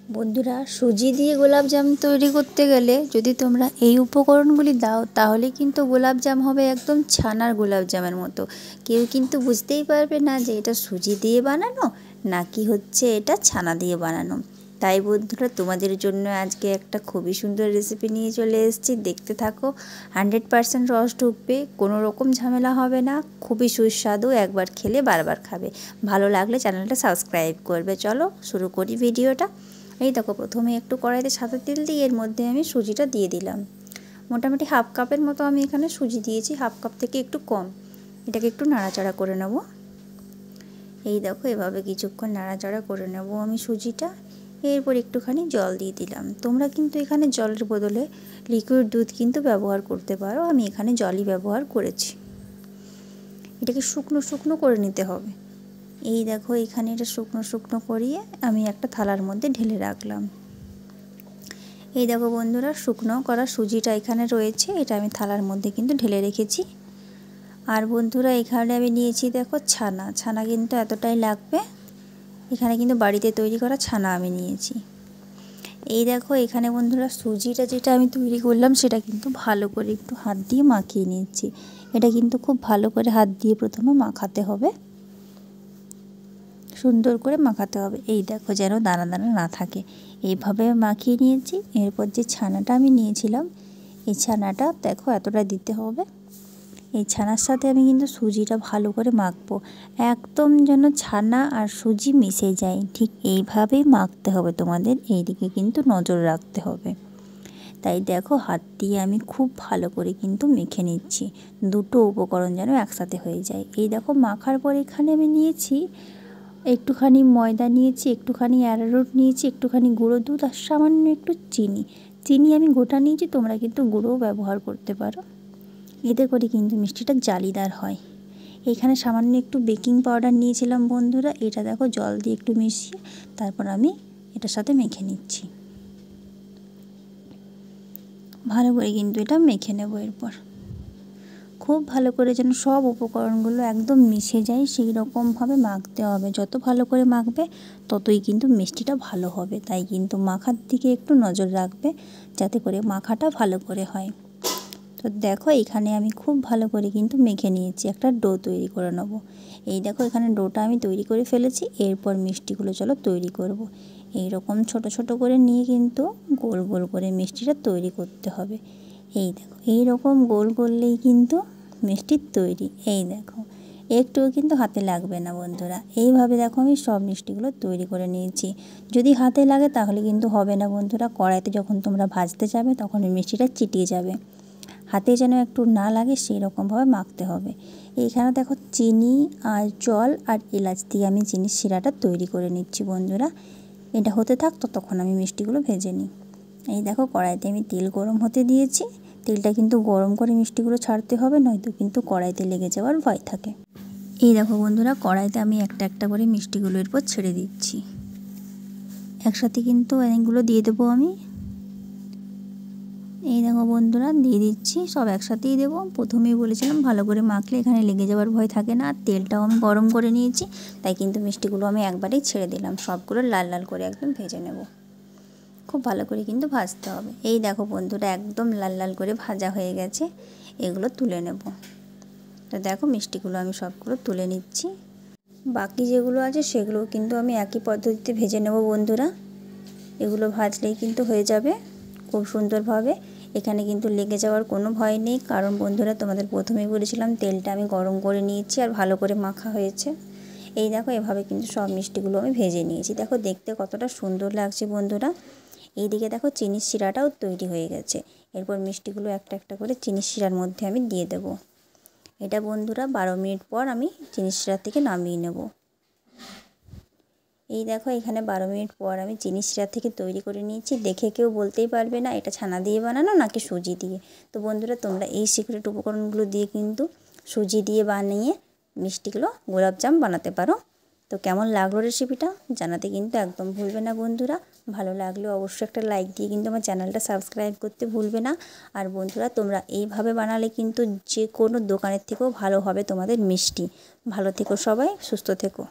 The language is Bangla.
বন্ধুরা, সুজি দিয়ে গোলাপজাম তৈরি করতে গেলে যদি তোমরা এই উপকরণগুলি দাও তাহলে কিন্তু গোলাপজাম হবে একদম ছানার গোলাপজামের মতো। কেউ কিন্তু বুঝতেই পারবে না যে এটা সুজি দিয়ে বানানো নাকি হচ্ছে এটা ছানা দিয়ে বানানো। তাই বন্ধুরা, তোমাদের জন্য আজকে একটা খুবই সুন্দর রেসিপি নিয়ে চলে এসেছি। দেখতে থাকো, 100% রস ঢুকবে, কোনো রকম ঝামেলা হবে না, খুবই সুস্বাদু, একবার খেলে বারবার খাবে। ভালো লাগলে চ্যানেলটা সাবস্ক্রাইব করবে। চলো শুরু করি ভিডিওটা। এই দেখো, প্রথমে একটু কড়াইতে সাদা তেল দিয়ে এর মধ্যে আমি সুজিটা দিয়ে দিলাম। মোটামুটি হাফ কাপের মতো আমি এখানে সুজি দিয়েছি, হাফ কাপ থেকে একটু কম। এটাকে একটু নাড়াচাড়া করে নেব। এই দেখো, এভাবে কিছুক্ষণ নাড়াচাড়া করে নেব আমি সুজিটা। এরপর একটুখানি জল দিয়ে দিলাম। তোমরা কিন্তু এখানে জলের বদলে লিকুইড দুধ কিন্তু ব্যবহার করতে পারো, আমি এখানে জলই ব্যবহার করেছি। এটাকে শুকনো শুকনো করে নিতে হবে। এই দেখো, এখানে এটা শুকনো শুকনো করিয়ে আমি একটা থালার মধ্যে ঢেলে রাখলাম। এই দেখো বন্ধুরা, শুকনো করা সুজিটা এখানে রয়েছে, এটা আমি থালার মধ্যে কিন্তু ঢেলে রেখেছি। আর বন্ধুরা, এখানে আমি নিয়েছি দেখো ছানা। ছানা কিন্তু এতটাই লাগবে। এখানে কিন্তু বাড়িতে তৈরি করা ছানা আমি নিয়েছি। এই দেখো, এখানে বন্ধুরা সুজিটা যেটা আমি তৈরি করলাম সেটা কিন্তু ভালো করে একটু হাত দিয়ে মাখিয়ে নিচ্ছি। এটা কিন্তু খুব ভালো করে হাত দিয়ে প্রথমে মাখাতে হবে, সুন্দর করে মাখাতে হবে। এই দেখো, যেন দানা দানা না থাকে, এইভাবে মাখিয়ে নিয়েছি। এরপর যে ছানাটা আমি নিয়েছিলাম, এই ছানাটা দেখো এতটা দিতে হবে। এই ছানার সাথে আমি কিন্তু সুজিটা ভালো করে মাখবো, একদম যেন ছানা আর সুজি মিশে যায়, ঠিক এইভাবেই মাখতে হবে তোমাদের। এই দিকে কিন্তু নজর রাখতে হবে। তাই দেখো, হাত দিয়ে আমি খুব ভালো করে কিন্তু মেখে নিচ্ছি, দুটো উপকরণ যেন একসাথে হয়ে যায়। এই দেখো, মাখার পর এখানে আমি নিয়েছি একটুখানি ময়দা নিয়েছি, একটুখানি অ্যারারুট নিয়েছি, একটুখানি গুঁড়ো দুধ আর সামান্য একটু চিনি। চিনি আমি গোটা নিয়েছি, তোমরা কিন্তু গুঁড়োও ব্যবহার করতে পারো। এতে করে কিন্তু মিষ্টিটা জালিদার হয়। এখানে সামান্য একটু বেকিং পাউডার নিয়েছিলাম বন্ধুরা। এটা দেখো জল দিয়ে একটু মিশিয়ে তারপর আমি এটার সাথে মেখে নিচ্ছি। ভালো করে কিন্তু এটা মেখে নেব। এরপর খুব ভালো করে যেন সব উপকরণগুলো একদম মিশে যায় সেই রকমভাবে মাখতে হবে। যত ভালো করে মাখবে ততই কিন্তু মিষ্টিটা ভালো হবে। তাই কিন্তু মাখার দিকে একটু নজর রাখবে যাতে করে মাখাটা ভালো করে হয়। তো দেখো, এখানে আমি খুব ভালো করে কিন্তু মেখে নিয়েছি, একটা ডো তৈরি করে নেব। এই দেখো, এখানে ডোটা আমি তৈরি করে ফেলেছি। এরপর মিষ্টিগুলো চলো তৈরি করব। এই রকম ছোট ছোট করে নিয়ে কিন্তু গোল গোল করে মিষ্টিটা তৈরি করতে হবে। এই দেখো, এই রকম গোল করলেই কিন্তু মিষ্টির তৈরি। এই দেখো, একটুও কিন্তু হাতে লাগবে না বন্ধুরা। এইভাবে দেখো আমি সব মিষ্টিগুলো তৈরি করে নিয়েছি। যদি হাতে লাগে তাহলে কিন্তু হবে না বন্ধুরা। কড়াইতে যখন তোমরা ভাজতে যাবে তখন ওই মিষ্টিটা চিটিয়ে যাবে। হাতে যেন একটু না লাগে সেই রকমভাবে মাখতে হবে। এইখানে দেখো, চিনি আর জল আর এলাচ দিয়ে আমি চিনির শিরাটা তৈরি করে নিচ্ছি বন্ধুরা। এটা হতে থাক, ততক্ষণ আমি মিষ্টিগুলো ভেজে নিই। এই দেখো, কড়াইতে আমি তেল গরম হতে দিয়েছি। তেলটা কিন্তু গরম করে মিষ্টিগুলো ছাড়তে হবে, নয়তো কিন্তু কড়াইতে লেগে যাওয়ার ভয় থাকে। এই দেখো বন্ধুরা, কড়াইতে আমি একটা একটা করে মিষ্টিগুলো এরপর ছেড়ে দিচ্ছি। একসাথে কিন্তু অনেকগুলো দিয়ে দেবো আমি। এই দেখো বন্ধুরা, দিয়ে দিচ্ছি, সব একসাথেই দেবো। প্রথমেই বলেছিলাম ভালো করে মাখলে এখানে লেগে যাওয়ার ভয় থাকে না। আর তেলটাও আমি গরম করে নিয়েছি, তাই কিন্তু মিষ্টিগুলো আমি একবারেই ছেড়ে দিলাম। সবগুলো লাল লাল করে একদম ভেজে নেব। খুব ভালো করে কিন্তু ভাজতে হবে। এই দেখো বন্ধুরা, একদম লাল লাল করে ভাজা হয়ে গেছে। এগুলো তুলে নেব। তো দেখো, মিষ্টিগুলো আমি সবগুলো তুলে নিচ্ছি। বাকি যেগুলো আছে সেগুলো কিন্তু আমি একই পদ্ধতিতে ভেজে নেব বন্ধুরা। এগুলো ভাজলেই কিন্তু হয়ে যাবে খুব সুন্দরভাবে। এখানে কিন্তু লেগে যাওয়ার কোনো ভয় নেই, কারণ বন্ধুরা তোমাদের প্রথমেই বলেছিলাম তেলটা আমি গরম করে নিয়েছি আর ভালো করে মাখা হয়েছে। এই দেখো, এভাবে কিন্তু সব মিষ্টিগুলো আমি ভেজে নিয়েছি। দেখো দেখতে কতটা সুন্দর লাগছে বন্ধুরা। এইদিকে দেখো, চিনির শিরাটাও তৈরি হয়ে গেছে। এরপর মিষ্টিগুলো একটা একটা করে চিনির শিরার মধ্যে আমি দিয়ে দেব। এটা বন্ধুরা 12 মিনিট পর আমি চিনির শিরা থেকে নামিয়ে নেব। এই দেখো, এখানে 12 মিনিট পর আমি চিনির শিরা থেকে তৈরি করে নিয়েছি। দেখে কেউ বলতেই পারবে না এটা ছানা দিয়ে বানানো নাকি সুজি দিয়ে। তো বন্ধুরা, তোমরা এই সিক্রেট উপকরণগুলো দিয়ে কিন্তু সুজি দিয়ে বানিয়ে মিষ্টিগুলো গোলাপজাম বানাতে পারো। তো কেমন লাগলো রেসিপিটা জানাতে কিন্তু একদম ভুলবে না বন্ধুরা। ভালো লাগলে অবশ্যই একটা লাইক দিয়ে কিন্তু আমার চ্যানেলটা সাবস্ক্রাইব করতে ভুলবে না। আর বন্ধুরা, তোমরা এইভাবে বানালে কিন্তু যে কোনো দোকানের থেকেও ভালো হবে তোমাদের মিষ্টি। ভালো থেকো সবাই, সুস্থ থেকো।